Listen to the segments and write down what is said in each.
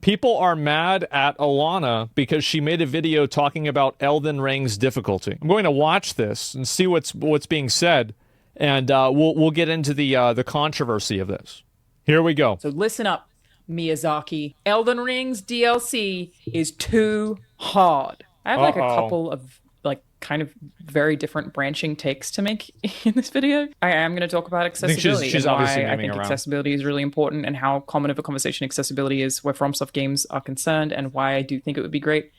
People are mad at Alana because she made a video talking about Elden Ring's difficulty. I'm going to watch this and see what's being said, and we'll get into the controversy of this. Here we go. So listen up, Miyazaki. Elden Ring's DLC is too hard. I have like a couple of like kind of very different branching takes to make in this video. I am going to talk about accessibility. She's obviously I think accessibility is really important, and how common of a conversation accessibility is where FromSoft games are concerned, and why I do think it would be great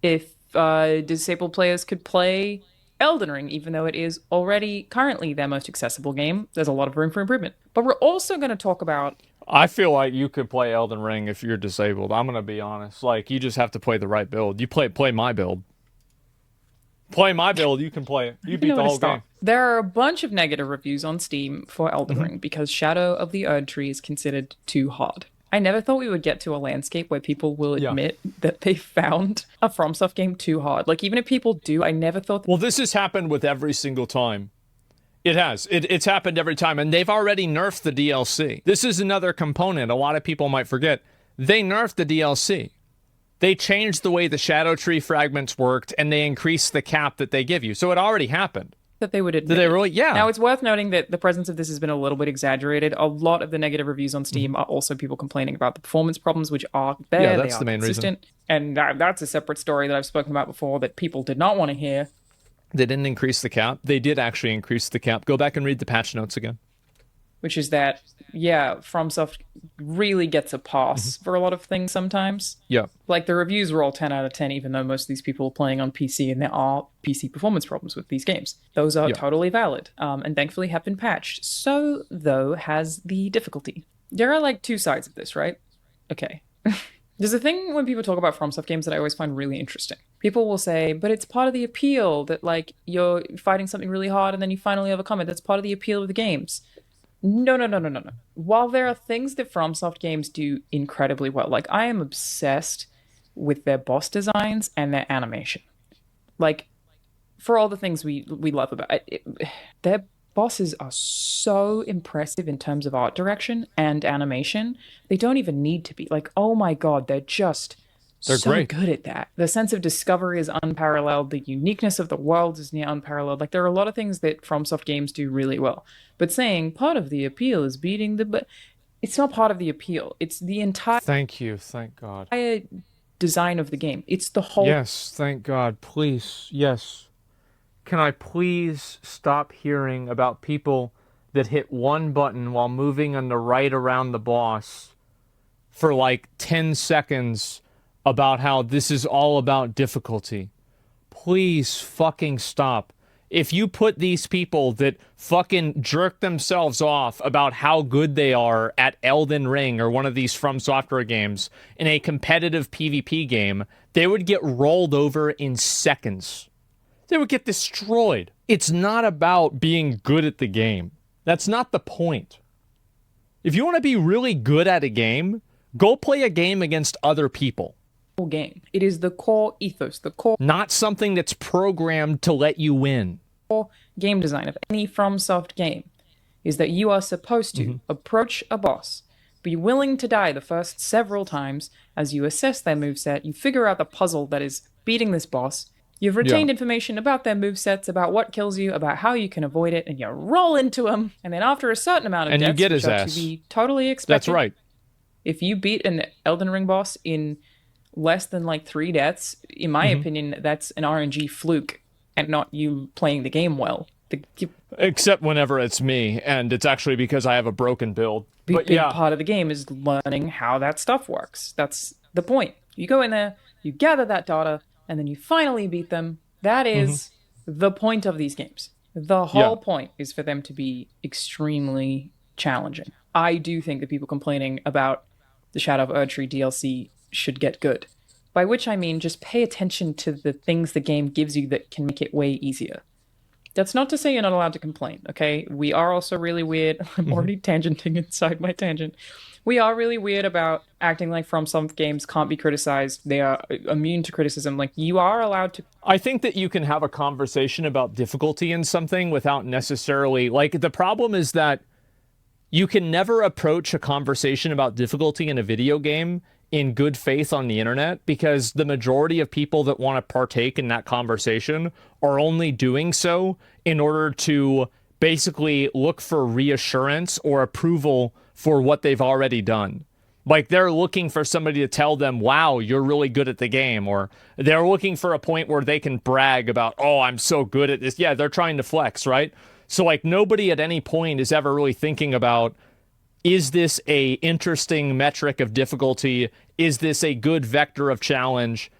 if disabled players could play Elden Ring, even though it is already currently their most accessible game. There's a lot of room for improvement. But we're also going to talk about... I feel like you could play Elden Ring if you're disabled. I'm going to be honest. Like, you just have to play the right build. You play my build. Play my build, you can play it. You beat the whole game. There are a bunch of negative reviews on Steam for Elden Ring because Shadow of the Erd Tree is considered too hard. I never thought we would get to a landscape where people will admit that they found a FromSoft game too hard. Like, even if people do, I never thought... Well, this has happened with every single time. It has. It's happened every time, and they've already nerfed the DLC. This is another component a lot of people might forget. They nerfed the DLC. They changed the way the Shadow Tree fragments worked, and they increased the cap that they give you. So it already happened. That they would admit. Did they really? Yeah. Now, it's worth noting that the presence of this has been a little bit exaggerated. A lot of the negative reviews on Steam are also people complaining about the performance problems, which are there. Yeah, that's the main reason. And that's a separate story that I've spoken about before that people did not want to hear. They didn't increase the cap. They did actually increase the cap. Go back and read the patch notes again. Which is that, yeah, FromSoft really gets a pass for a lot of things sometimes. Yeah. Like, the reviews were all 10 out of 10, even though most of these people are playing on PC, and there are PC performance problems with these games. Those are totally valid, and thankfully have been patched. So, though, has the difficulty. There are, like, two sides of this, right? Okay. There's a thing when people talk about FromSoft games that I always find really interesting. People will say, but it's part of the appeal that, like, you're fighting something really hard and then you finally overcome it. That's part of the appeal of the games. No. While there are things that FromSoft games do incredibly well, like, I am obsessed with their boss designs and their animation. Like, for all the things we love about it, their bosses are so impressive in terms of art direction and animation. They don't even need to be. Like, oh my god, they're so great. Good at that. The sense of discovery is unparalleled. The uniqueness of the world is near unparalleled. Like, there are a lot of things that FromSoft games do really well. But saying part of the appeal is beating the... But it's not part of the appeal. It's the entire... Thank you. Thank God. Design of the game. It's the whole... Yes, thank God. Please. Yes. Can I please stop hearing about people that hit one button while moving on the right around the boss for like 10 seconds about how this is all about difficulty? Please fucking stop. If you put these people that fucking jerk themselves off about how good they are at Elden Ring or one of these From Software games in a competitive PvP game, they would get rolled over in seconds. They would get destroyed. It's not about being good at the game. That's not the point. If you want to be really good at a game, go play a game against other people. Game. It is the core ethos, the core... Not something that's programmed to let you win. Core game design of any FromSoft game is that you are supposed to approach a boss, be willing to die the first several times as you assess their moveset, you figure out the puzzle that is beating this boss, you've retained information about their movesets, about what kills you, about how you can avoid it, and you roll into them, and then after a certain amount of deaths, you get his which are ass. To be totally expected. That's right. If you beat an Elden Ring boss in less than like 3 deaths, in my opinion, that's an RNG fluke and not you playing the game well. Except whenever it's me, and it's actually because I have a broken build. But big part of the game is learning how that stuff works. That's the point. You go in there, you gather that data, and then you finally beat them. That is the point of these games. The whole point is for them to be extremely challenging. I do think that people complaining about the Shadow of Erdtree DLC should get good. By which I mean just pay attention to the things the game gives you that can make it way easier. That's not to say you're not allowed to complain, okay? We are also really weird. I'm already tangenting inside my tangent. We are really weird about acting like From some games can't be criticized. They are immune to criticism. Like, you are allowed to... I think that you can have a conversation about difficulty in something without necessarily... Like, the problem is that you can never approach a conversation about difficulty in a video game in good faith on the internet, because the majority of people that want to partake in that conversation are only doing so in order to basically look for reassurance or approval for what they've already done. Like, they're looking for somebody to tell them, wow, you're really good at the game. Or they're looking for a point where they can brag about, oh, I'm so good at this. Yeah, they're trying to flex, right? So, like, nobody at any point is ever really thinking about, is this a interesting metric of difficulty? Is this a good vector of challenge?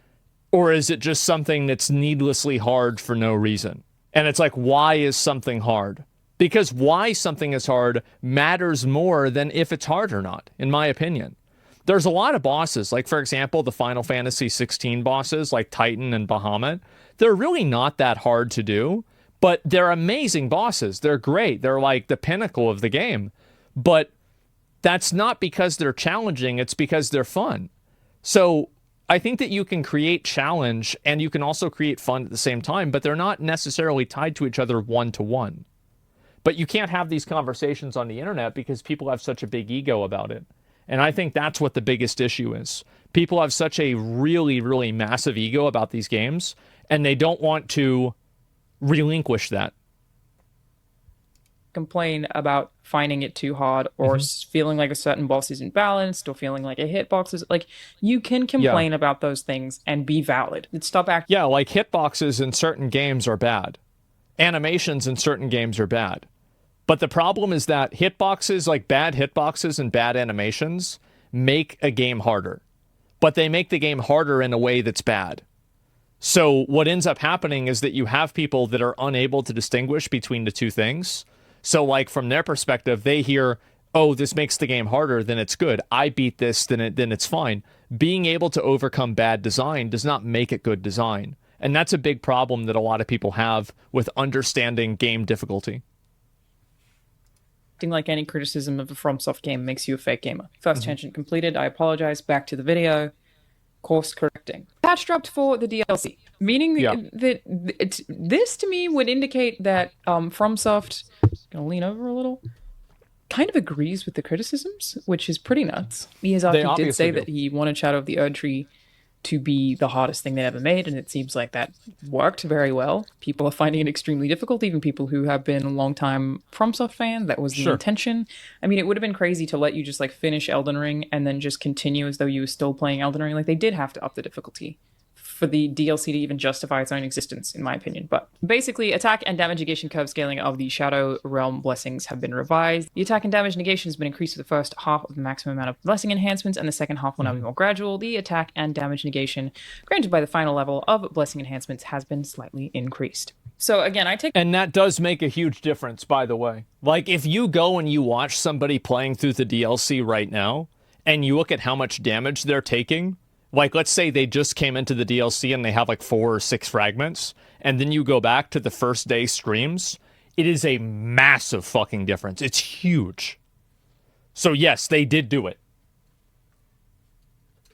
Or is it just something that's needlessly hard for no reason? And it's like, why is something hard? Because why something is hard matters more than if it's hard or not, in my opinion. There's a lot of bosses, like, for example, the Final Fantasy 16 bosses, like Titan and Bahamut. They're really not that hard to do, but they're amazing bosses. They're great. They're like the pinnacle of the game. But that's not because they're challenging, it's because they're fun. So I think that you can create challenge and you can also create fun at the same time, but they're not necessarily tied to each other one-to-one. But you can't have these conversations on the internet because people have such a big ego about it. And I think that's what the biggest issue is. People have such a really, really massive ego about these games, and they don't want to relinquish that. Complain about finding it too hard, or feeling like a certain boss isn't balanced, or feeling like a hitbox is like, you can complain about those things and be valid. Stop acting. Yeah, like hitboxes in certain games are bad. Animations in certain games are bad. But the problem is that hitboxes, like bad hitboxes and bad animations, make a game harder. But they make the game harder in a way that's bad. So what ends up happening is that you have people that are unable to distinguish between the two things. So, like, from their perspective, they hear, oh, this makes the game harder, then it's good. I beat this, then it's fine. Being able to overcome bad design does not make it good design. And that's a big problem that a lot of people have with understanding game difficulty. Acting like any criticism of a FromSoft game makes you a fake gamer. First tangent completed. I apologize. Back to the video. Course correcting. Patch dropped for the DLC, meaning that this to me would indicate that FromSoft, gonna lean over a little, kind of agrees with the criticisms, which is pretty nuts. Miyazaki did say that he wanted Shadow of the Erdtree to be the hardest thing they ever made, and it seems like that worked very well. People are finding it extremely difficult, even people who have been a long-time FromSoft fan. That was the intention. I mean, it would have been crazy to let you just like finish Elden Ring and then just continue as though you were still playing Elden Ring. Like, they did have to up the difficulty for the DLC to even justify its own existence, in my opinion. But basically, attack and damage negation curve scaling of the Shadow Realm blessings have been revised. The attack and damage negation has been increased for the first half of the maximum amount of blessing enhancements, and the second half will now be more gradual. The attack and damage negation granted by the final level of blessing enhancements has been slightly increased. So again, And that does make a huge difference, by the way. Like, if you go and you watch somebody playing through the DLC right now, and you look at how much damage they're taking, like, let's say they just came into the DLC and they have like 4 or 6 fragments, and then you go back to the first day streams, it is a massive fucking difference. It's huge. So yes, they did do it.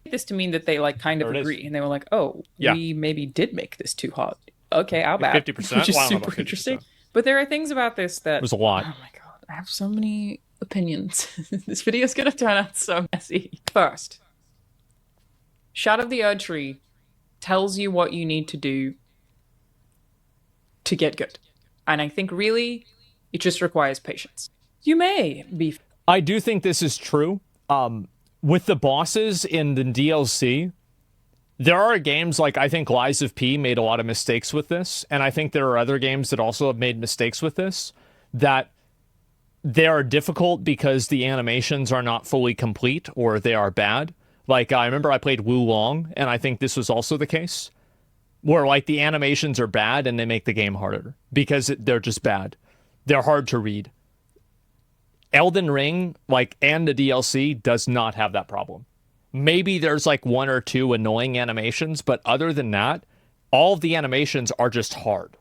This to mean that they like kind of agree, and they were like, oh, we maybe did make this too hard. Okay, our bad. 50%? Which is super interesting. But there are things about this that... There's a lot. Oh my god, I have so many opinions. This video's gonna turn out so messy. First, Shadow of the Erdtree tells you what you need to do to get good. And I think really, it just requires patience. You may be... I do think this is true. With the bosses in the DLC, there are games like, I think Lies of P made a lot of mistakes with this, and I think there are other games that also have made mistakes with this, that they are difficult because the animations are not fully complete or they are bad. Like, I remember I played Wu Long, and I think this was also the case, where, like, the animations are bad and they make the game harder because they're just bad. They're hard to read. Elden Ring, like, and the DLC does not have that problem. Maybe there's, like, 1 or 2 annoying animations, but other than that, all of the animations are just hard.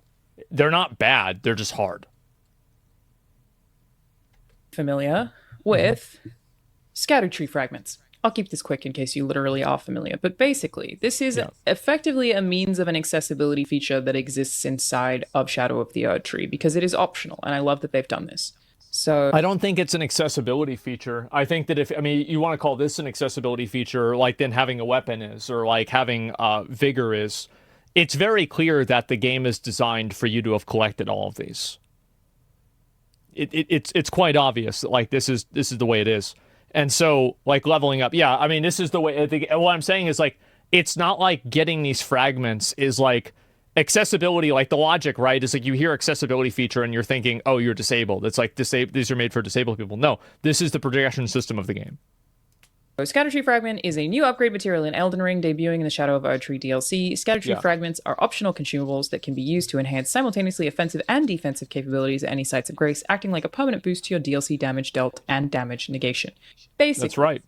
They're not bad, they're just hard. Familiar with scattered tree fragments. I'll keep this quick in case you literally are familiar, but basically, this is effectively a means of an accessibility feature that exists inside of Shadow of the Erdtree because it is optional, and I love that they've done this. So I don't think it's an accessibility feature. I think that if, I mean, you want to call this an accessibility feature, like then having a weapon is, or like having vigor is, it's very clear that the game is designed for you to have collected all of these. It's quite obvious that like this is the way it is. And so like leveling up, yeah, I mean, this is the way. I think what I'm saying is like it's not like getting these fragments is like accessibility. Like the logic, right, is like you hear accessibility feature and you're thinking, oh, you're disabled. It's like these are made for disabled people. No, this is the progression system of the game. Scatter Tree Fragment is a new upgrade material in Elden Ring, debuting in the Shadow of Erdtree DLC. Scatter Tree Fragments are optional consumables that can be used to enhance simultaneously offensive and defensive capabilities at any sites of grace, acting like a permanent boost to your DLC damage dealt and damage negation. Basically, That's right.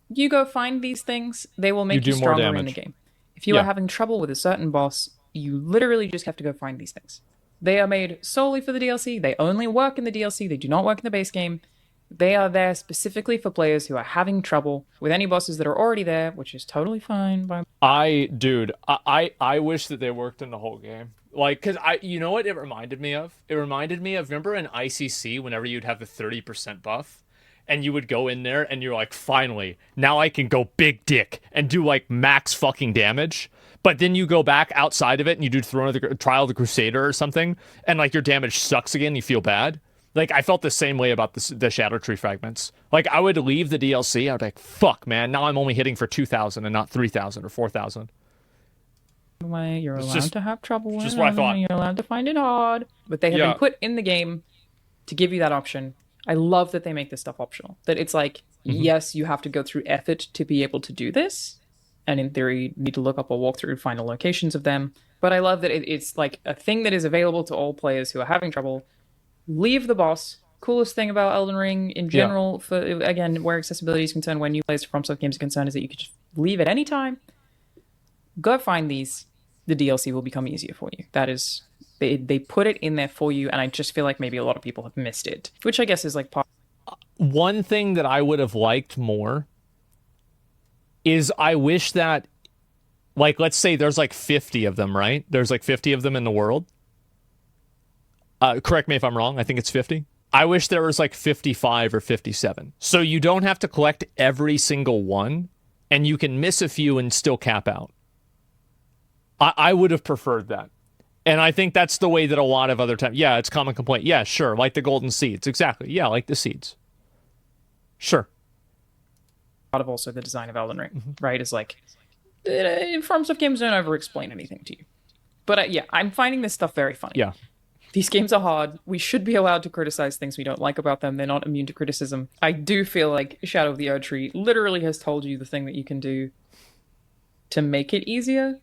You go find these things, they will make you stronger in the game. If you are having trouble with a certain boss, you literally just have to go find these things. They are made solely for the DLC. They only work in the DLC. They do not work in the base game. They are there specifically for players who are having trouble with any bosses that are already there, which is totally fine. I wish that they worked in the whole game. Like, cause you know what it reminded me of? It reminded me of, remember in ICC, whenever you'd have the 30% buff, and you would go in there and you're like, finally, now I can go big dick and do like max fucking damage. But then you go back outside of it and you do Trial of the Crusader or something, and like your damage sucks again, you feel bad. Like, I felt the same way about the Shadow Tree Fragments. Like, I would leave the DLC, I would be like, fuck, man, now I'm only hitting for 2,000 and not 3,000 or 4,000. You're allowed to have trouble with just what I thought. You're allowed to find it hard. But they have been put in the game to give you that option. I love that they make this stuff optional. That it's like, yes, you have to go through effort to be able to do this. And in theory, you need to look up or walk through and find the locations of them. But I love that it's like a thing that is available to all players who are having trouble. Leave the boss. Coolest thing about Elden Ring in general, for again, where accessibility is concerned, when new players from FromSoft games are concerned, is that you can just leave at any time. Go find these. The DLC will become easier for you. That is, they put it in there for you, and I just feel like maybe a lot of people have missed it, which I guess is like part. One thing that I would have liked more is I wish that, like, let's say there's like 50 of them, right? There's like 50 of them in the world. Correct me if I'm wrong. I think it's 50. I wish there was like 55 or 57. So you don't have to collect every single one, and you can miss a few and still cap out. I would have preferred that. And I think that's the way that a lot of other times... Yeah, it's common complaint. Yeah, sure. Like the golden seeds. Exactly. Yeah, like the seeds. Sure. Part of also the design of Elden Ring, right? Is like, FromSoft games don't over-explain anything to you. But yeah, I'm finding this stuff very funny. Yeah. These games are hard. We should be allowed to criticize things we don't like about them. They're not immune to criticism. I do feel like Shadow of the Erdtree literally has told you the thing that you can do to make it easier.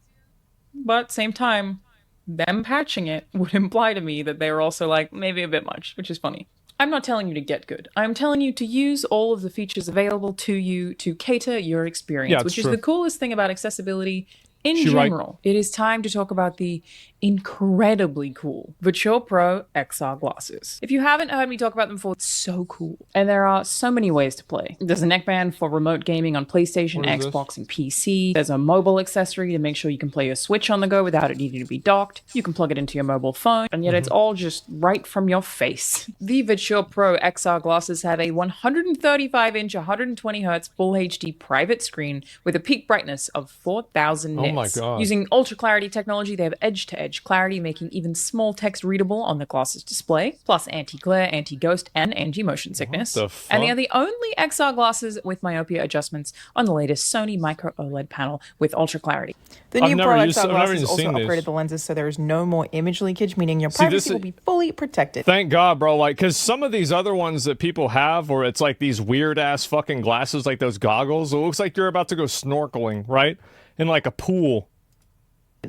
But same time, them patching it would imply to me that they're also like, maybe a bit much, which is funny. I'm not telling you to get good. I'm telling you to use all of the features available to you to cater your experience, which is the coolest thing about accessibility in general. It is time to talk about the incredibly cool Virtual Pro XR glasses. If you haven't heard me talk about them before, it's so cool. And there are so many ways to play. There's a neckband for remote gaming on PlayStation, Xbox, and PC. There's a mobile accessory to make sure you can play your Switch on the go without it needing to be docked. You can plug it into your mobile phone, and yet it's all just right from your face. The Virtual Pro XR glasses have a 135-inch, 120Hz Full HD private screen with a peak brightness of 4,000 nits. Oh my God. Using ultra clarity technology, they have edge-to-edge clarity, making even small text readable on the glasses display, plus anti-glare, anti-ghost, and anti-motion sickness. And they are the only XR glasses with myopia adjustments on the latest Sony Micro OLED panel with ultra clarity. The new Pro XR glasses also upgraded the lenses, so there is no more image leakage, meaning your privacy will be fully protected. Thank God, bro. Like, because some of these other ones that people have, or it's like these weird-ass fucking glasses, like those goggles, it looks like you're about to go snorkeling, right? In like a pool.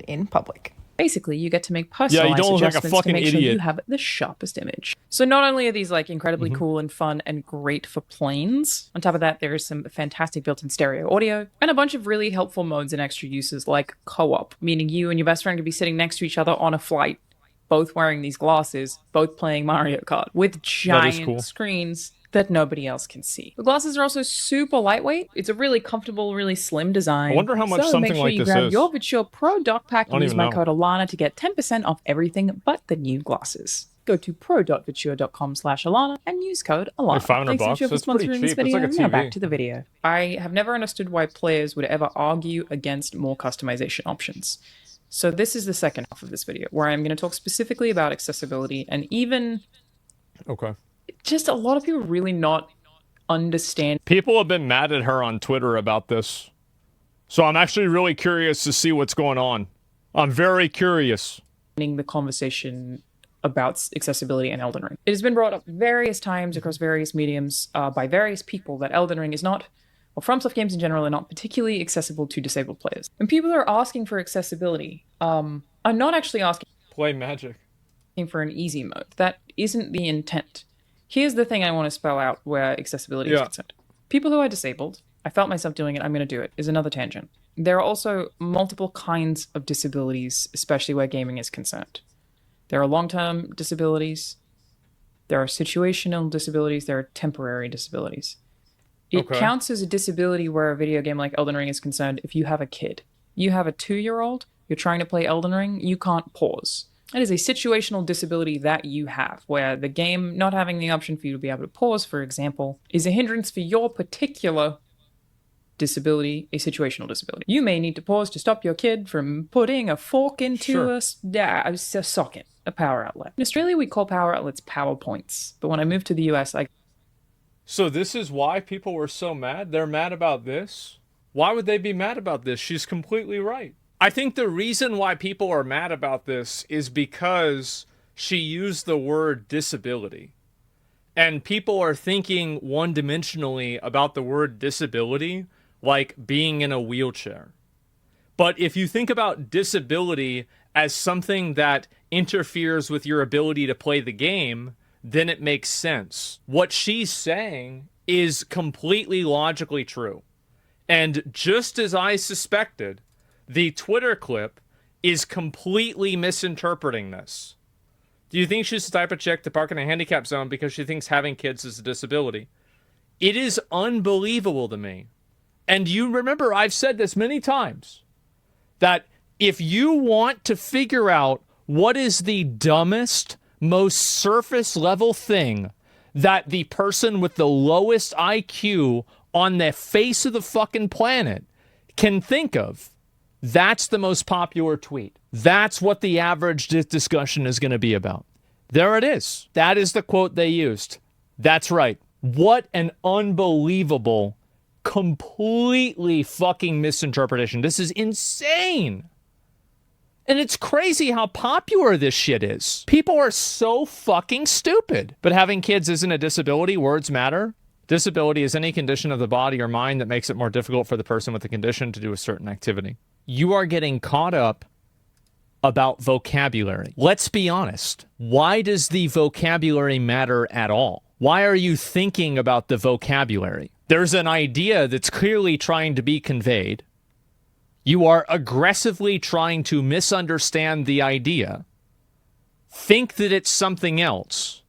In public. Basically, you get to make personalized adjustments like to make sure you have the sharpest image. So not only are these like incredibly cool and fun and great for planes, on top of that, there is some fantastic built-in stereo audio and a bunch of really helpful modes and extra uses like co-op, meaning you and your best friend could be sitting next to each other on a flight, both wearing these glasses, both playing Mario Kart with giant screens that nobody else can see. The glasses are also super lightweight. It's a really comfortable, really slim design. I wonder how much something like this is. So make sure you grab your Virtual Pro dock pack and use my code Alana to get 10% off everything but the new glasses. go to pro.vitua.com/Alana and use code Alana. Like $500. That's pretty cheap. It's like a TV. Now back to the video. I have never understood why players would ever argue against more customization options. So this is the second half of this video, where I'm going to talk specifically about accessibility and even... Okay. Just a lot of people really not understand. People have been mad at her on Twitter about this. So I'm actually really curious to see what's going on. I'm very curious. The conversation about accessibility in Elden Ring. It has been brought up various times across various mediums by various people that Elden Ring is not, or FromSoft games in general, are not particularly accessible to disabled players. And people are asking for accessibility are not actually asking... Play magic. ...for an easy mode. That isn't the intent. Here's the thing I want to spell out where accessibility is concerned. People who are disabled, I felt myself doing it, I'm going to do it, is another tangent. There are also multiple kinds of disabilities, especially where gaming is concerned. There are long-term disabilities, there are situational disabilities, there are temporary disabilities. It counts as a disability where a video game like Elden Ring is concerned if you have a kid. You have a 2-year-old, you're trying to play Elden Ring, you can't pause. That is a situational disability that you have, where the game not having the option for you to be able to pause, for example, is a hindrance for your particular disability, a situational disability. You may need to pause to stop your kid from putting a fork into a socket, a power outlet. In Australia, we call power outlets PowerPoints, but when I moved to the US, So this is why people were so mad? They're mad about this? Why would they be mad about this? She's completely right. I think the reason why people are mad about this is because she used the word disability. And people are thinking one-dimensionally about the word disability, like being in a wheelchair. But if you think about disability as something that interferes with your ability to play the game, then it makes sense. What she's saying is completely logically true. And just as I suspected, the Twitter clip is completely misinterpreting this. Do you think she's the type of chick to park in a handicap zone because she thinks having kids is a disability? It is unbelievable to me. And you remember, I've said this many times, that if you want to figure out what is the dumbest, most surface level thing that the person with the lowest IQ on the face of the fucking planet can think of, that's the most popular tweet. That's what the average discussion is going to be about. There it is. That is the quote they used. That's right. What an unbelievable, completely fucking misinterpretation. This is insane. And it's crazy how popular this shit is. People are so fucking stupid. But having kids isn't a disability. Words matter. Disability is any condition of the body or mind that makes it more difficult for the person with the condition to do a certain activity. You are getting caught up about vocabulary. Let's be honest. Why does the vocabulary matter at all? Why are you thinking about the vocabulary? There's an idea that's clearly trying to be conveyed. You are aggressively trying to misunderstand the idea. Think that it's something else.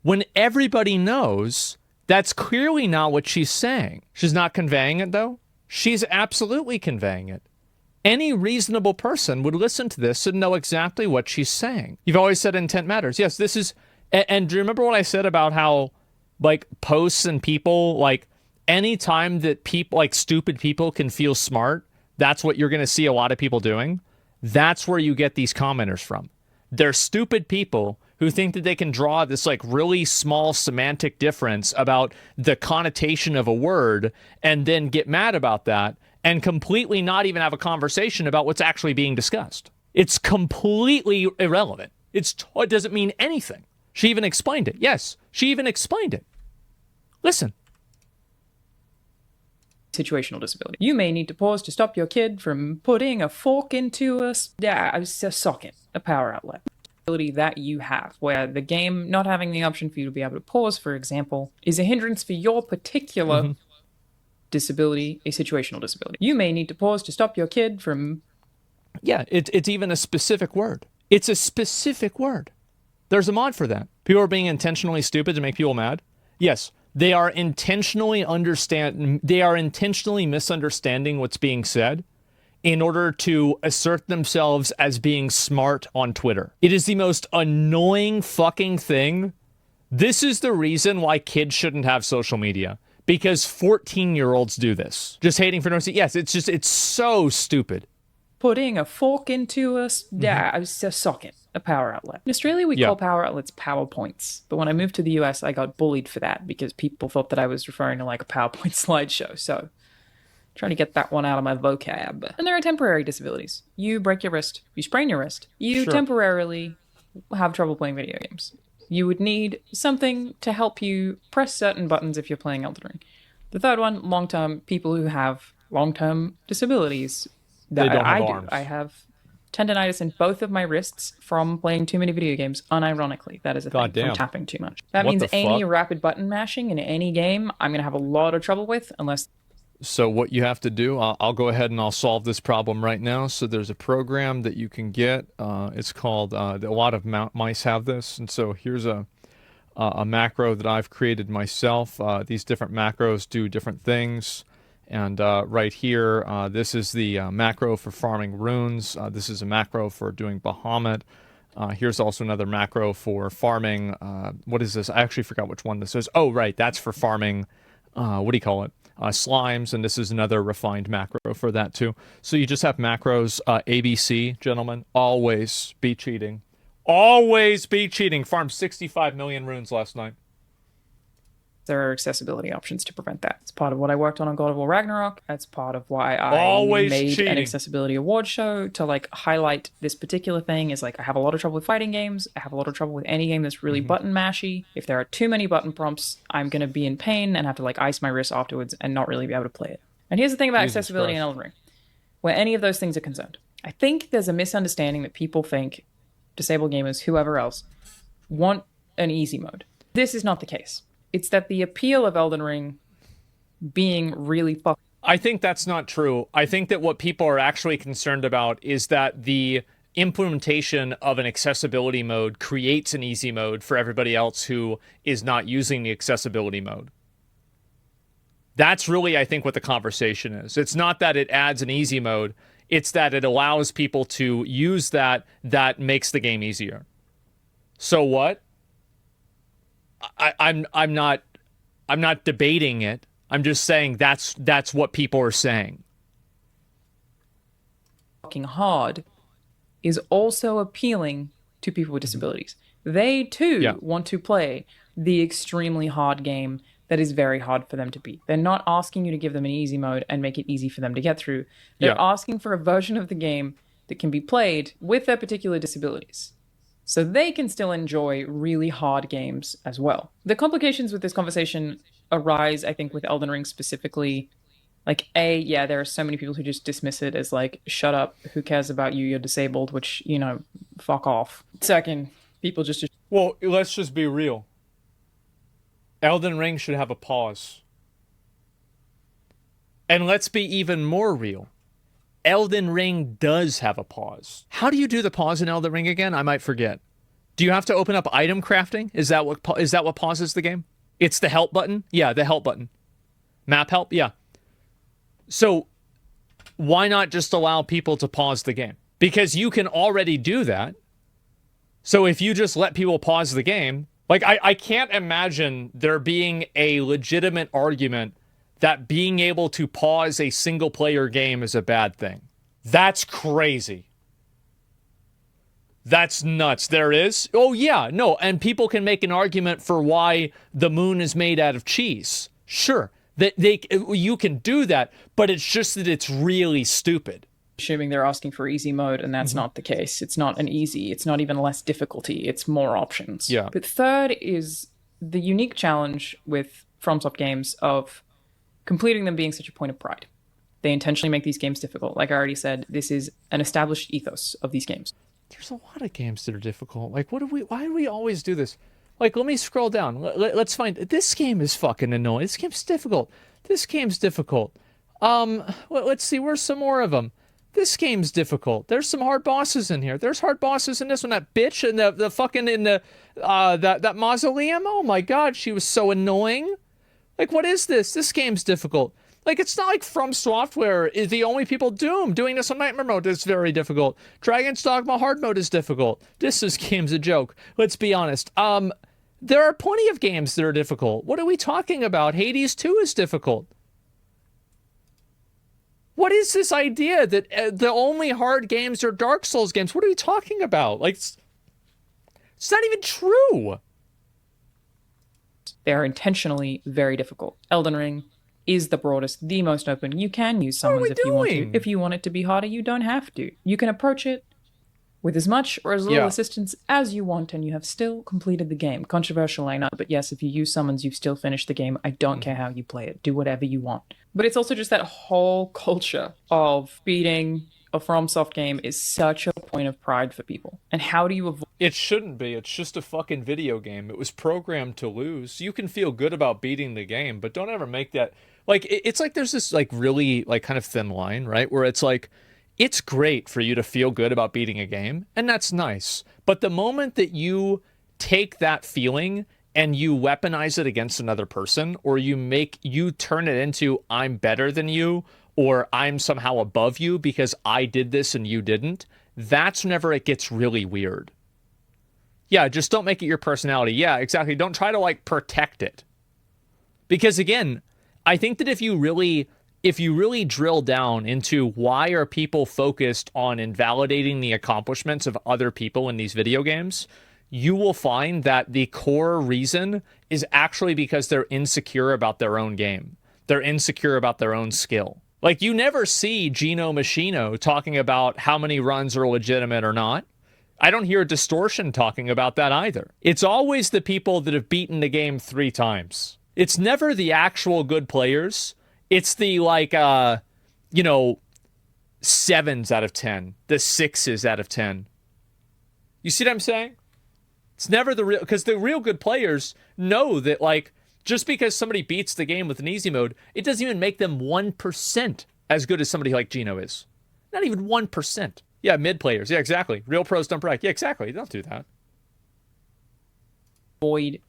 When everybody knows that's clearly not what she's saying. She's not conveying it, though. She's absolutely conveying it. Any reasonable person would listen to this and know exactly what she's saying. You've always said intent matters. Yes, this is... And do you remember what I said about how, like, posts and people, like, any time that people, like, stupid people can feel smart, that's what you're going to see a lot of people doing? That's where you get these commenters from. They're stupid people who think that they can draw this, like, really small semantic difference about the connotation of a word and then get mad about that and completely not even have a conversation about what's actually being discussed. It's completely irrelevant. It doesn't mean anything. She even explained it. Yes, she even explained it. Listen. Situational disability. You may need to pause to stop your kid from putting a fork into a socket, a power outlet. That you have, where the game not having the option for you to be able to pause, for example, is a hindrance for your particular disability, a situational disability. You may need to pause to stop your kid from... Yeah, it's even a specific word. It's a specific word. There's a mod for that. People are being intentionally stupid to make people mad. Yes, they are intentionally misunderstanding what's being said in order to assert themselves as being smart on Twitter. It is the most annoying fucking thing. This is the reason why kids shouldn't have social media. Because 14-year-olds do this. Just hating for no reason. Yes, it's so stupid. Putting a fork into a socket, a power outlet. In Australia, we call power outlets PowerPoints. But when I moved to the US, I got bullied for that because people thought that I was referring to like a PowerPoint slideshow. So trying to get that one out of my vocab. And there are temporary disabilities. You break your wrist, you sprain your wrist, you temporarily have trouble playing video games. You would need something to help you press certain buttons if you're playing Elden Ring. The third one, long-term, people who have long-term disabilities. They don't have arms. I have tendonitis in both of my wrists from playing too many video games, unironically. That is a thing, from tapping too much. That means any rapid button mashing in any game, I'm going to have a lot of trouble with, unless... So what you have to do, I'll go ahead and I'll solve this problem right now. So there's a program that you can get. It's called, a lot of mice have this. And so here's a macro that I've created myself. These different macros do different things. And right here, this is the macro for farming runes. This is a macro for doing Bahamut. Here's also another macro for farming. What is this? I actually forgot which one this is. Oh, right. That's for farming. What do you call it? Slimes. And this is another refined macro for that too. So you just have macros. ABC, gentlemen. Always be cheating. Always be cheating. Farmed 65 million runes last night. There are accessibility options to prevent that. It's part of what I worked on God of War Ragnarok. That's part of why I made an accessibility award show to like highlight this particular thing. Is like I have a lot of trouble with fighting games. I have a lot of trouble with any game that's really button mashy. If there are too many button prompts, I'm going to be in pain and have to like ice my wrist afterwards and not really be able to play it. And here's the thing about accessibility in Elden Ring, where any of those things are concerned. I think there's a misunderstanding that people think disabled gamers, whoever else, want an easy mode. This is not the case. It's that the appeal of Elden Ring being really I think that's not true. I think that what people are actually concerned about is that the implementation of an accessibility mode creates an easy mode for everybody else who is not using the accessibility mode. That's really, I think, what the conversation is. It's not that it adds an easy mode. It's that it allows people to use that makes the game easier. So what? I'm not debating it. I'm just saying that's what people are saying. Fucking hard is also appealing to people with disabilities. They too want to play the extremely hard game that is very hard for them to beat. They're not asking you to give them an easy mode and make it easy for them to get through. They're asking for a version of the game that can be played with their particular disabilities, so they can still enjoy really hard games as well. The complications with this conversation arise, I think, with Elden Ring specifically. Like, there are so many people who just dismiss it as like, shut up, who cares about you, you're disabled, which, fuck off. Second, people just... Well, let's just be real. Elden Ring should have a pause. And let's be even more real. Elden Ring does have a pause. How do you do the pause in Elden Ring again? I might forget. Do you have to open up item crafting? Is that what pauses the game? It's the help button? Yeah, the help button. Map help? Yeah. So why not just allow people to pause the game? Because you can already do that. So if you just let people pause the game, like I can't imagine there being a legitimate argument that being able to pause a single-player game is a bad thing. That's crazy. That's nuts. There is? Oh, yeah, no, and people can make an argument for why the moon is made out of cheese. Sure, you can do that, but it's just that it's really stupid. Assuming they're asking for easy mode, and that's not the case. It's not an easy. It's not even less difficulty. It's more options. Yeah. But third is the unique challenge with FromSoft games of completing them being such a point of pride. They intentionally make these games difficult. Like I already said, this is an established ethos of these games. There's a lot of games that are difficult. Like, why do we always do this? Like, let me scroll down. Let's find, this game is fucking annoying. This game's difficult. This game's difficult. Let's see, where's some more of them? This game's difficult. There's some hard bosses in here. There's hard bosses in this one. That bitch in the fucking, in the, that mausoleum. Oh my God, she was so annoying. Like, what is this? This game's difficult. Like, it's not like From Software is the only people doomed. Doing this on Nightmare Mode is very difficult. Dragon's Dogma Hard Mode is difficult. This game's a joke. Let's be honest. There are plenty of games that are difficult. What are we talking about? Hades 2 is difficult. What is this idea that the only hard games are Dark Souls games? What are we talking about? Like, it's not even true. They're intentionally very difficult. Elden Ring is the broadest, the most open. You can use summons if you want to. If you want it to be harder, you don't have to. You can approach it with as much or as little assistance as you want, and you have still completed the game. Controversial, I know, but yes, if you use summons, you've still finished the game. I don't care how you play it. Do whatever you want. But it's also just that whole culture of beating a FromSoft game is such a point of pride for people. And how do you avoid... It shouldn't be. It's just a fucking video game. It was programmed to lose. You can feel good about beating the game, but don't ever make that... Like, it's like there's this, like, really, like, kind of thin line, right? Where it's like, it's great for you to feel good about beating a game, and that's nice. But the moment that you take that feeling and you weaponize it against another person, or you turn it into, I'm better than you, or I'm somehow above you because I did this and you didn't, that's whenever it gets really weird. Yeah, just don't make it your personality. Yeah, exactly. Don't try to, like, protect it. Because, again, I think that if you really drill down into why are people focused on invalidating the accomplishments of other people in these video games, you will find that the core reason is actually because they're insecure about their own game. They're insecure about their own skill. Like, you never see Gino Machino talking about how many runs are legitimate or not. I don't hear Distortion talking about that either. It's always the people that have beaten the game 3 times. It's never the actual good players. It's the, like, 7s out of 10. The 6s out of 10. You see what I'm saying? It's never the real... Because the real good players know that, like, just because somebody beats the game with an easy mode, it doesn't even make them 1% as good as somebody like Gino is. Not even 1%. Yeah, mid players. Yeah, exactly. Real pros don't brag. Yeah, exactly. Don't do that. Avoid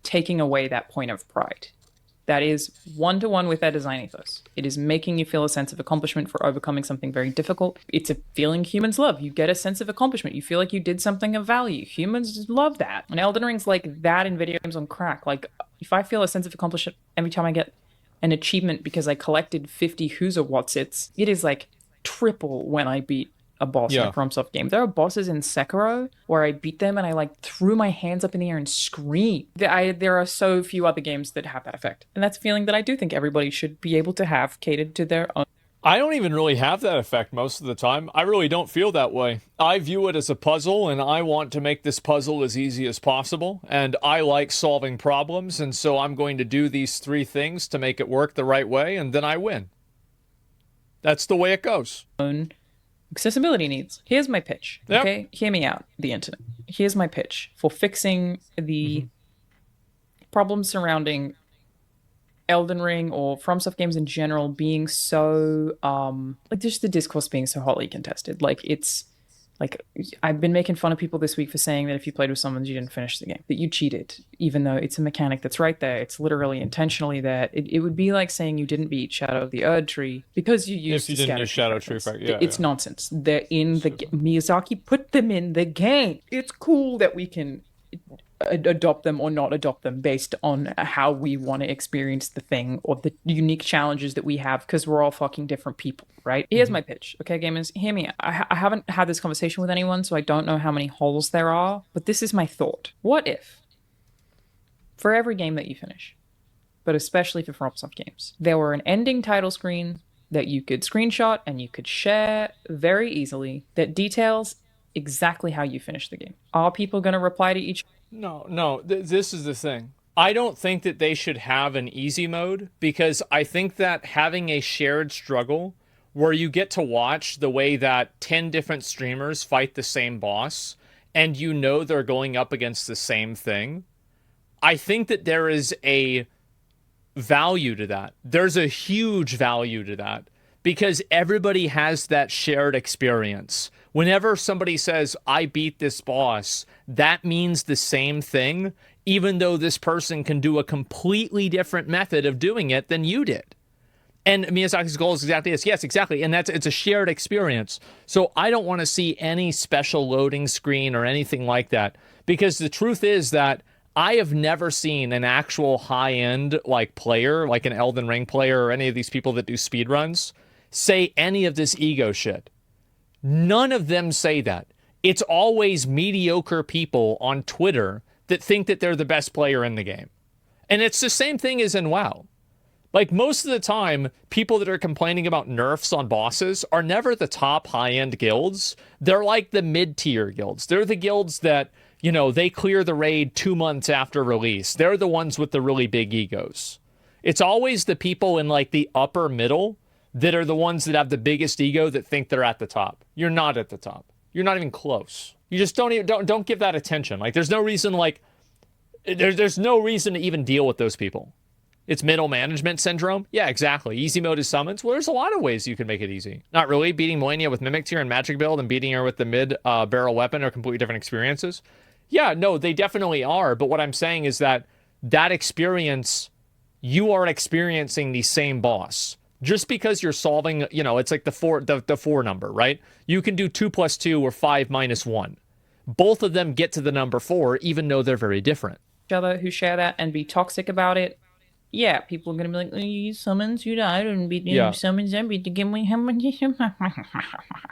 taking away that point of pride. That is one-to-one with their design ethos. It is making you feel a sense of accomplishment for overcoming something very difficult. It's a feeling humans love. You get a sense of accomplishment. You feel like you did something of value. Humans just love that. And Elden Ring's like that in video games on crack. Like, if I feel a sense of accomplishment every time I get an achievement because I collected 50 Who's-a Whatsits, it is like triple when I beat a boss in a FromSoft game. There are bosses in Sekiro where I beat them and I, like, threw my hands up in the air and screamed. There are so few other games that have that effect. And that's a feeling that I do think everybody should be able to have catered to their own. I don't even really have that effect most of the time. I really don't feel that way. I view it as a puzzle, and I want to make this puzzle as easy as possible. And I like solving problems, and so I'm going to do these 3 things to make it work the right way, and then I win. That's the way it goes. Accessibility needs. Here's my pitch. Yep. Okay, hear me out, the internet. Here's my pitch for fixing the problems surrounding Elden Ring or FromSoft games in general being so, like, just the discourse being so hotly contested. Like, it's, like, I've been making fun of people this week for saying that if you played with someone, you didn't finish the game, that you cheated, even though it's a mechanic that's right there. It's literally intentionally that. It would be like saying you didn't beat Shadow of the Erd Tree because you used if you didn't use Shadow Tree Fragments. Yeah, it's nonsense. They're in the Miyazaki put them in the game. It's cool that we can adopt them or not adopt them based on how we want to experience the thing or the unique challenges that we have, because we're all fucking different people, right? Here's my pitch, okay, gamers? Hear me out. I haven't had this conversation with anyone, so I don't know how many holes there are, but this is my thought. What if, for every game that you finish, but especially for FromSoft games, there were an ending title screen that you could screenshot and you could share very easily that details exactly how you finish the game? Are people going to reply to each... No, this is the thing. I don't think that they should have an easy mode, because I think that having a shared struggle where you get to watch the way that 10 different streamers fight the same boss and you know they're going up against the same thing, I think that there is a value to that. There's a huge value to that, because everybody has that shared experience. Whenever somebody says, I beat this boss, that means the same thing, even though this person can do a completely different method of doing it than you did. And Miyazaki's goal is exactly this. Yes, exactly. And it's a shared experience. So I don't want to see any special loading screen or anything like that. Because the truth is that I have never seen an actual high-end like player, like an Elden Ring player or any of these people that do speedruns, say any of this ego shit. None of them say that. It's always mediocre people on Twitter that think that they're the best player in the game. And it's the same thing as in WoW. Like, most of the time, people that are complaining about nerfs on bosses are never the top high-end guilds. They're like the mid-tier guilds. They're the guilds that, you know, they clear the raid 2 months after release. They're the ones with the really big egos. It's always the people in, like, the upper middle that are the ones that have the biggest ego that think they're at the top. You're not at the top. You're not even close. You just don't give that attention. Like, there's no reason, like, there's no reason to even deal with those people. It's middle management syndrome? Yeah, exactly. Easy mode is summons? Well, there's a lot of ways you can make it easy. Not really. Beating Melania with Mimic Tier and Magic Build and beating her with the mid-barrel weapon are completely different experiences. Yeah, no, they definitely are. But what I'm saying is that experience, you are experiencing the same boss. Just because you're solving, you know, it's like the four number, right? You can do 2 + 2 or 5 - 1. Both of them get to the number 4, even though they're very different. Other who share that and be toxic about it. Yeah, people are going to be like, oh, you summons, you died, and beat you summons, and beat the game.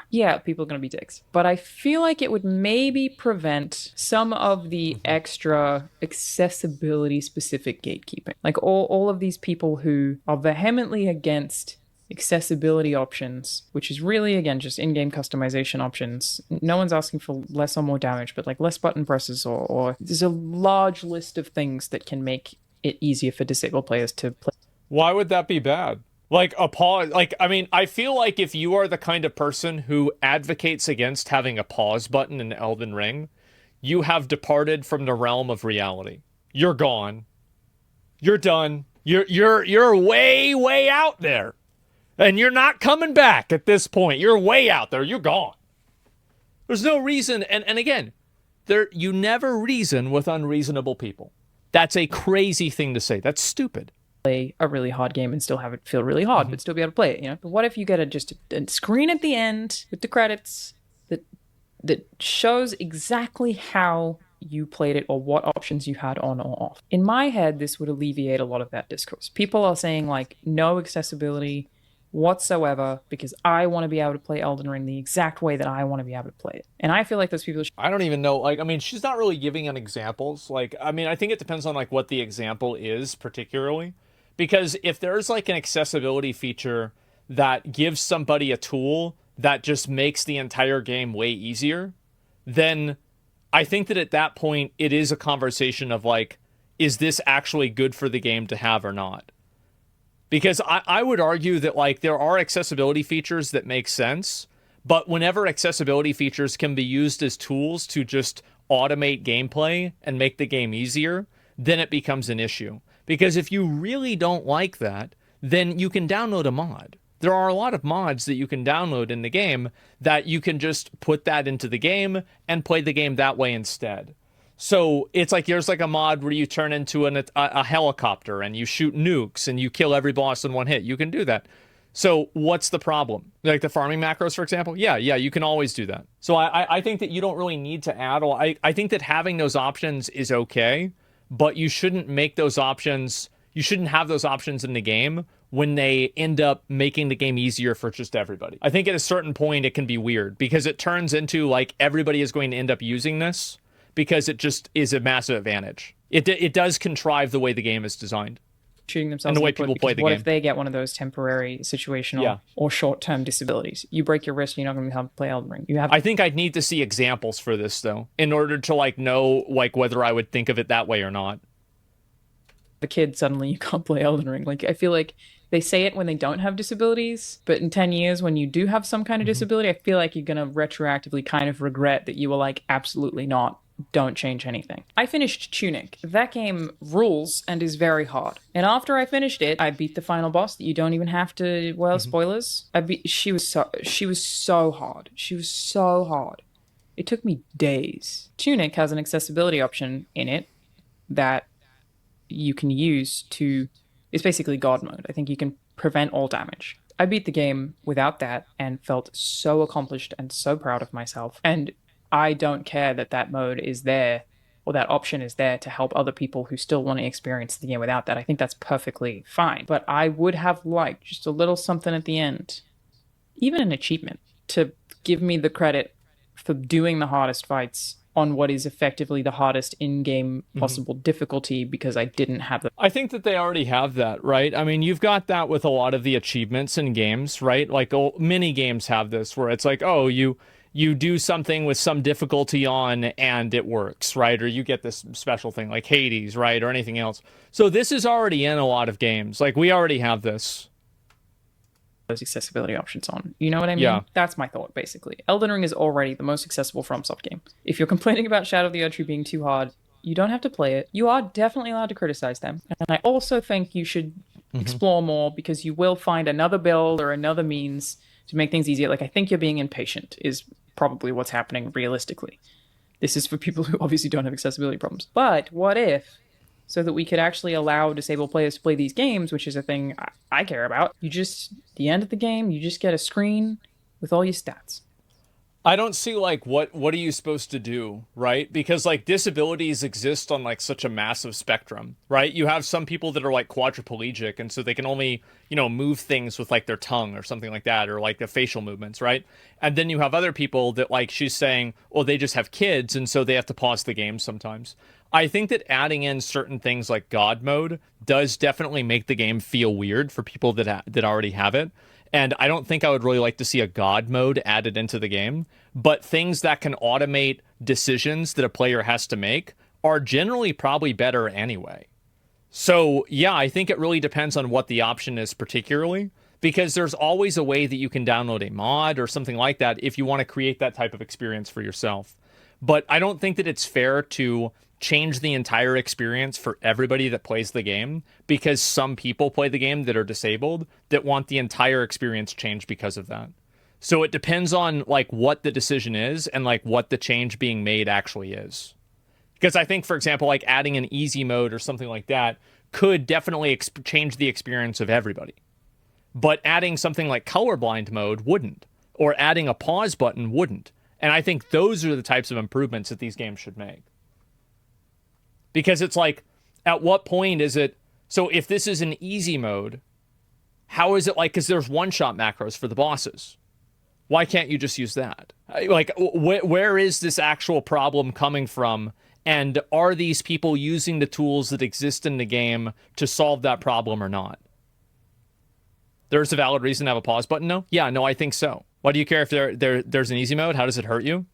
Yeah, people are going to be dicks. But I feel like it would maybe prevent some of the extra accessibility-specific gatekeeping. Like, all of these people who are vehemently against accessibility options, which is really, again, just in-game customization options. No one's asking for less or more damage, but like less button presses or there's a large list of things that can make it easier for disabled players to play. Why would that be bad? Like, a pause, like, I mean, I feel like if you are the kind of person who advocates against having a pause button in Elden Ring, you have departed from the realm of reality. You're gone. You're done. You're way, way out there. And you're not coming back at this point. You're way out there. You're gone. There's no reason, and again, you never reason with unreasonable people. That's a crazy thing to say. That's stupid. Play a really hard game and still have it feel really hard, but still be able to play it, you know? But what if you get just a screen at the end with the credits that shows exactly how you played it or what options you had on or off? In my head, this would alleviate a lot of that discourse. People are saying, like, no accessibility whatsoever because I want to be able to play Elden Ring the exact way that I want to be able to play it. And I feel like those people... I don't even know. Like, I mean, she's not really giving an examples. Like, I mean, I think it depends on, like, what the example is particularly. Because if there's, like, an accessibility feature that gives somebody a tool that just makes the entire game way easier, then I think that at that point, it is a conversation of, like, is this actually good for the game to have or not? Because I would argue that, like, there are accessibility features that make sense, but whenever accessibility features can be used as tools to just automate gameplay and make the game easier, then it becomes an issue. Because if you really don't like that, then you can download a mod. There are a lot of mods that you can download in the game that you can just put that into the game and play the game that way instead. So it's like there's like a mod where you turn into a helicopter and you shoot nukes and you kill every boss in one hit. You can do that. So what's the problem? Like the farming macros, for example? Yeah, you can always do that. So I think that you don't really need to add. I think that having those options is okay, but you shouldn't make those options. You shouldn't have those options in the game when they end up making the game easier for just everybody. I think at a certain point it can be weird because it turns into like everybody is going to end up using this. Because it just is a massive advantage. It does contrive the way the game is designed. Shooting themselves and the way people play the game. What if they get one of those temporary situational or short-term disabilities? You break your wrist, you're not going to be able to play Elden Ring. I think I'd need to see examples for this, though, in order to like know like whether I would think of it that way or not. The kid, suddenly you can't play Elden Ring. Like, I feel like they say it when they don't have disabilities, but in 10 years when you do have some kind of disability, I feel like you're going to retroactively kind of regret that you were like, absolutely not. Don't change anything. I finished Tunic. That game rules and is very hard. And after I finished it, I beat the final boss that you don't even have to, well, spoilers. She was so hard. She was so hard. It took me days. Tunic has an accessibility option in it that you can use to, it's basically God mode. I think you can prevent all damage. I beat the game without that and felt so accomplished and so proud of myself. And I don't care that that mode is there or that option is there to help other people who still want to experience the game without that. I think that's perfectly fine. But I would have liked just a little something at the end, even an achievement, to give me the credit for doing the hardest fights on what is effectively the hardest in-game possible difficulty because I didn't have the... I think that they already have that, right? I mean, you've got that with a lot of the achievements in games, right? Like, many games have this where it's like, oh, you do something with some difficulty on and it works, right? Or you get this special thing like Hades, right? Or anything else. So this is already in a lot of games. Like, we already have this. Those accessibility options on. You know what I mean? Yeah. That's my thought, basically. Elden Ring is already the most accessible FromSoft game. If you're complaining about Shadow of the Erdtree being too hard, you don't have to play it. You are definitely allowed to criticize them. And I also think you should explore more because you will find another build or another means to make things easier. Like, I think you're being impatient is probably what's happening realistically. This is for people who obviously don't have accessibility problems. But what if, so that we could actually allow disabled players to play these games, which is a thing I care about, you just, at the end of the game, you just get a screen with all your stats. I don't see, like, what are you supposed to do, right? Because, like, disabilities exist on, like, such a massive spectrum, right? You have some people that are, like, quadriplegic, and so they can only, move things with, like, their tongue or something like that, or, like, the facial movements, right? And then you have other people that, like, she's saying, well, they just have kids, and so they have to pause the game sometimes. I think that adding in certain things like God mode does definitely make the game feel weird for people that already have it. And I don't think I would really like to see a God mode added into the game. But things that can automate decisions that a player has to make are generally probably better anyway. So, yeah, I think it really depends on what the option is particularly. Because there's always a way that you can download a mod or something like that if you want to create that type of experience for yourself. But I don't think that it's fair to change the entire experience for everybody that plays the game because some people play the game that are disabled that want the entire experience changed because of that. So it depends on, like, what the decision is and, like, what the change being made actually is. Because I think, for example, like adding an easy mode or something like that could definitely change the experience of everybody. But adding something like colorblind mode wouldn't, or adding a pause button wouldn't. And I think those are the types of improvements that these games should make. Because it's like, at what point is it... So if this is an easy mode, how is it like... Because there's one-shot macros for the bosses. Why can't you just use that? Like, where is this actual problem coming from? And are these people using the tools that exist in the game to solve that problem or not? There's a valid reason to have a pause button, no? Yeah, no, I think so. Why do you care if there's an easy mode? How does it hurt you?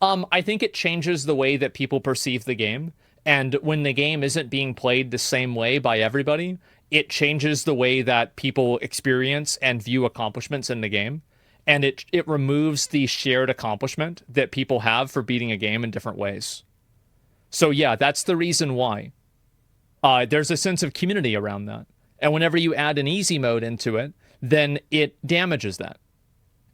I think it changes the way that people perceive the game. And when the game isn't being played the same way by everybody, it changes the way that people experience and view accomplishments in the game. And it removes the shared accomplishment that people have for beating a game in different ways. So yeah, that's the reason why. There's a sense of community around that. And whenever you add an easy mode into it, then it damages that.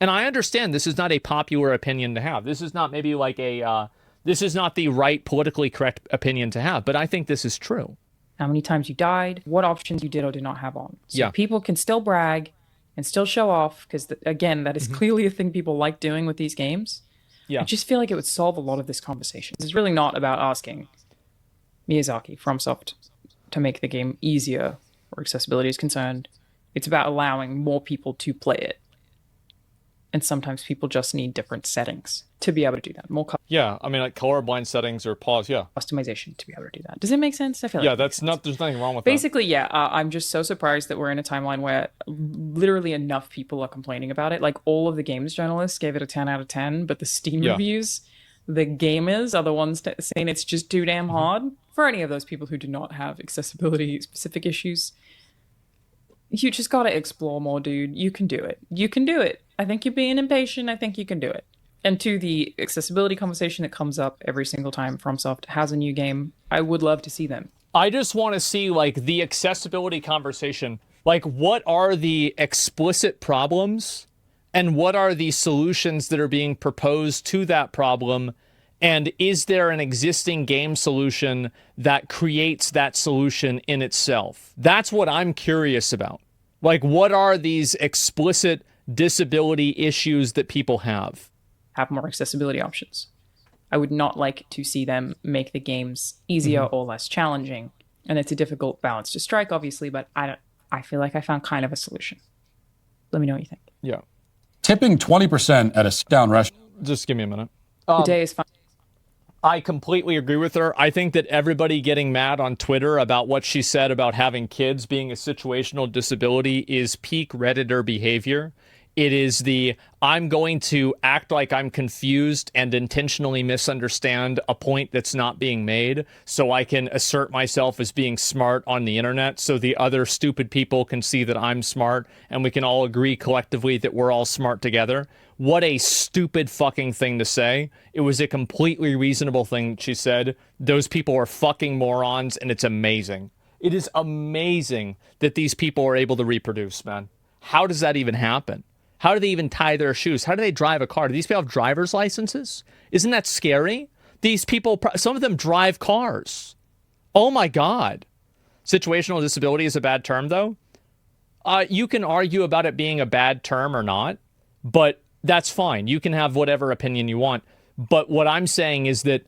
And I understand this is not a popular opinion to have. This is not maybe like this is not the right politically correct opinion to have, but I think this is true. How many times you died, what options you did or did not have on. So people can still brag and still show off, because, again, that is clearly a thing people like doing with these games. Yeah. I just feel like it would solve a lot of this conversation. This is really not about asking Miyazaki, FromSoft, to make the game easier where accessibility is concerned. It's about allowing more people to play it. And sometimes people just need different settings to be able to do that. Yeah, I mean, like colorblind settings or pause, customization to be able to do that. Does it make sense? I feel like there's nothing wrong with Basically, that. I'm just so surprised that we're in a timeline where literally enough people are complaining about it. Like, all of the games journalists gave it a 10 out of 10, but the Steam reviews, the gamers are the ones saying it's just too damn hard. For any of those people who do not have accessibility specific issues, you just gotta explore more, dude. You can do it. You can do it. I think you're being impatient. I think you can do it. And to the accessibility conversation that comes up every single time FromSoft has a new game, I would love to see them. I just want to see, like, the accessibility conversation. Like, what are the explicit problems and what are the solutions that are being proposed to that problem? And is there an existing game solution that creates that solution in itself? That's what I'm curious about. Like, what are these explicit disability issues that people have? Have more accessibility options. I would not like to see them make the games easier or less challenging. And it's a difficult balance to strike, obviously, but I feel like I found kind of a solution. Let me know what you think. Yeah. Tipping 20% at a sit-down restaurant. Just give me a minute. The day is fine. I completely agree with her. I think that everybody getting mad on Twitter about what she said about having kids being a situational disability is peak Redditor behavior. It is the, I'm going to act like I'm confused and intentionally misunderstand a point that's not being made so I can assert myself as being smart on the internet so the other stupid people can see that I'm smart and we can all agree collectively that we're all smart together. What a stupid fucking thing to say. It was a completely reasonable thing she said. Those people are fucking morons, and it's amazing. It is amazing that these people are able to reproduce, man. How does that even happen? How do they even tie their shoes? How do they drive a car? Do these people have driver's licenses? Isn't that scary? These people, some of them drive cars. Oh my God. Situational disability is a bad term, though. You can argue about it being a bad term or not, but that's fine. You can have whatever opinion you want. But what I'm saying is that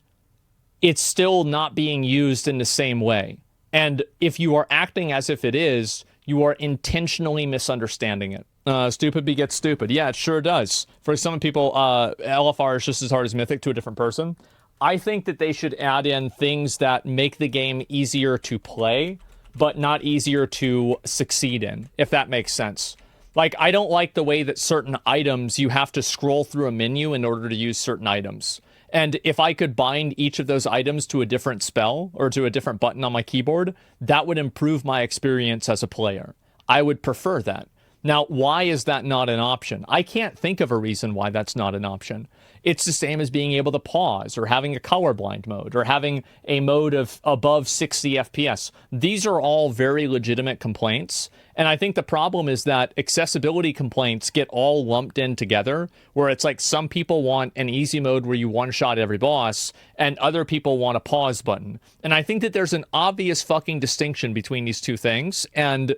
it's still not being used in the same way. And if you are acting as if it is, you are intentionally misunderstanding it. Stupid begets stupid. Yeah, it sure does. For some people, LFR is just as hard as Mythic to a different person. I think that they should add in things that make the game easier to play, but not easier to succeed in, if that makes sense. Like, I don't like the way that certain items, you have to scroll through a menu in order to use certain items. And if I could bind each of those items to a different spell or to a different button on my keyboard, that would improve my experience as a player. I would prefer that. Now, why is that not an option? I can't think of a reason why that's not an option. It's the same as being able to pause or having a colorblind mode or having a mode of above 60 FPS. These are all very legitimate complaints. And I think the problem is that accessibility complaints get all lumped in together, where it's like some people want an easy mode where you one-shot every boss, and other people want a pause button. And I think that there's an obvious fucking distinction between these two things, and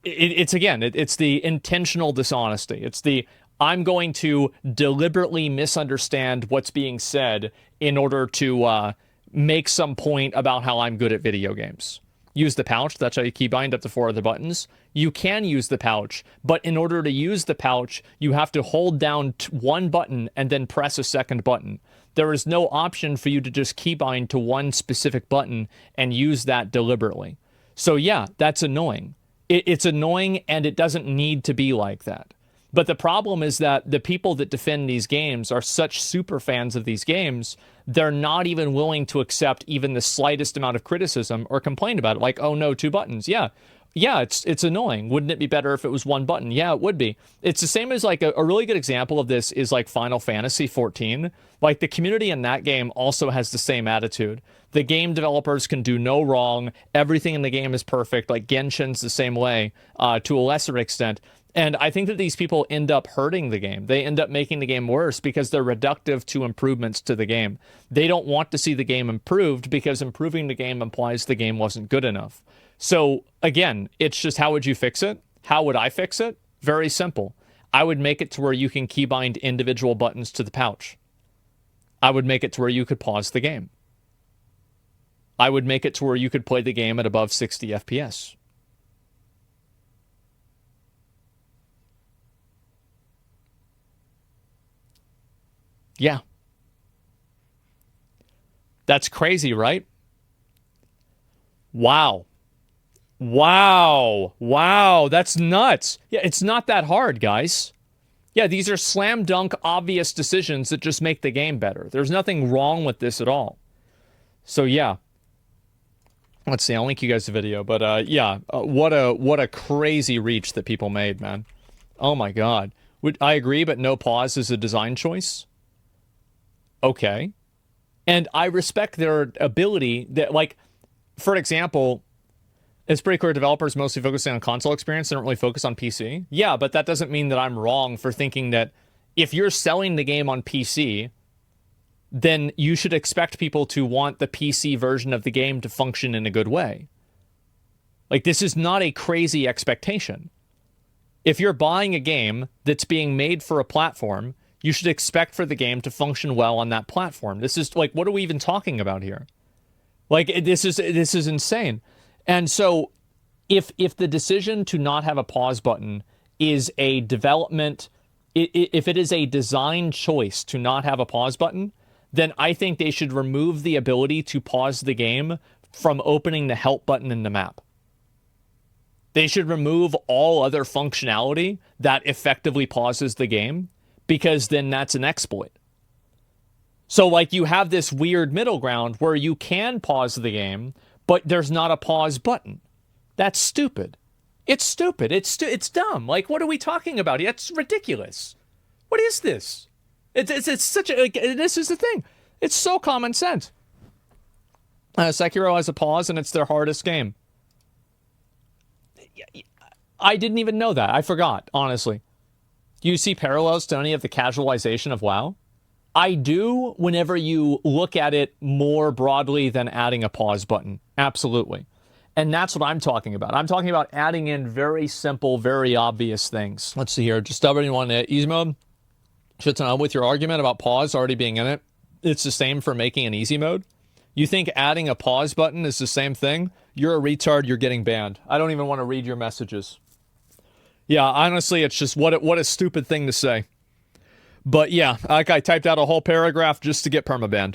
it's the intentional dishonesty. It's the, I'm going to deliberately misunderstand what's being said in order to make some point about how I'm good at video games. Use the pouch. That's how you keybind up to 4 other buttons. You can use the pouch, but in order to use the pouch, you have to hold down one button and then press a second button. There is no option for you to just keybind to one specific button and use that deliberately. So yeah, that's annoying. It's annoying, and it doesn't need to be like that. But the problem is that the people that defend these games are such super fans of these games, they're not even willing to accept even the slightest amount of criticism or complain about it. Like, oh no, 2 buttons. Yeah, it's annoying. Wouldn't it be better if it was 1 button? Yeah, it would be. It's the same as like a really good example of this is like Final Fantasy 14. Like the community in that game also has the same attitude. The game developers can do no wrong. Everything in the game is perfect. Like Genshin's the same way to a lesser extent. And I think that these people end up hurting the game. They end up making the game worse because they're reductive to improvements to the game. They don't want to see the game improved because improving the game implies the game wasn't good enough. So again, it's just, how would you fix it? How would I fix it? Very simple. I would make it to where you can keybind individual buttons to the pouch. I would make it to where you could pause the game. I would make it to where you could play the game at above 60 FPS. Yeah. That's crazy, right? Wow. That's nuts. Yeah, it's not that hard, guys. Yeah, these are slam dunk obvious decisions that just make the game better. There's nothing wrong with this at all. So yeah. Let's see, I'll link you guys the video, but what a crazy reach that people made, man. Oh my God. I agree, but no pause is a design choice. Okay. And I respect their ability that, like, for example, it's pretty clear developers mostly focusing on console experience. They don't really focus on PC. Yeah, but that doesn't mean that I'm wrong for thinking that if you're selling the game on PC, then you should expect people to want the PC version of the game to function in a good way. Like, this is not a crazy expectation. If you're buying a game that's being made for a platform, you should expect for the game to function well on that platform. This is like, what are we even talking about here? Like, this is insane. And so if the decision to not have a pause button is a development, if it is a design choice to not have a pause button, then I think they should remove the ability to pause the game from opening the help button in the map. They should remove all other functionality that effectively pauses the game, because then that's an exploit. So, like, you have this weird middle ground where you can pause the game, but there's not a pause button. That's stupid. It's stupid. It's dumb. Like, what are we talking about? It's ridiculous. What is this? It's such a, like, this is the thing. It's so common sense. Sekiro has a pause, and it's their hardest game. I didn't even know that. I forgot, honestly. Do you see parallels to any of the casualization of WoW? I do whenever you look at it more broadly than adding a pause button. Absolutely. And that's what I'm talking about. I'm talking about adding in very simple, very obvious things. Let's see here. Just stubborn, you want easy mode? Shit's on with your argument about pause already being in it. It's the same for making an easy mode. You think adding a pause button is the same thing? You're a retard. You're getting banned. I don't even want to read your messages. Yeah, honestly, it's just what a stupid thing to say. But yeah, like, I typed out a whole paragraph just to get permabanned.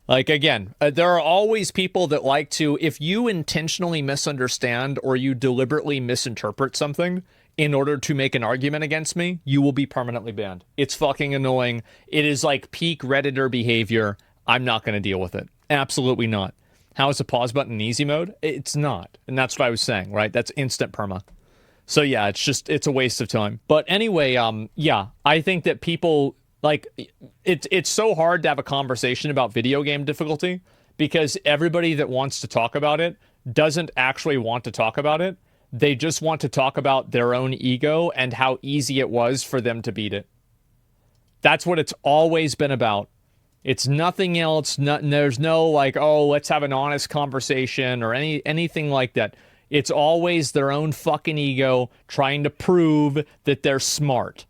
Like, again, there are always people that like to, if you intentionally misunderstand or you deliberately misinterpret something in order to make an argument against me, you will be permanently banned. It's fucking annoying. It is like peak Redditor behavior. I'm not going to deal with it. Absolutely not. How is a pause button in easy mode? It's not. And that's what I was saying, right? That's instant perma. So yeah, it's a waste of time. But anyway, yeah, I think that people, like, it's so hard to have a conversation about video game difficulty because everybody that wants to talk about it doesn't actually want to talk about it. They just want to talk about their own ego and how easy it was for them to beat it. That's what it's always been about. It's nothing else. There's no, like, oh, let's have an honest conversation or anything like that. It's always their own fucking ego trying to prove that they're smart.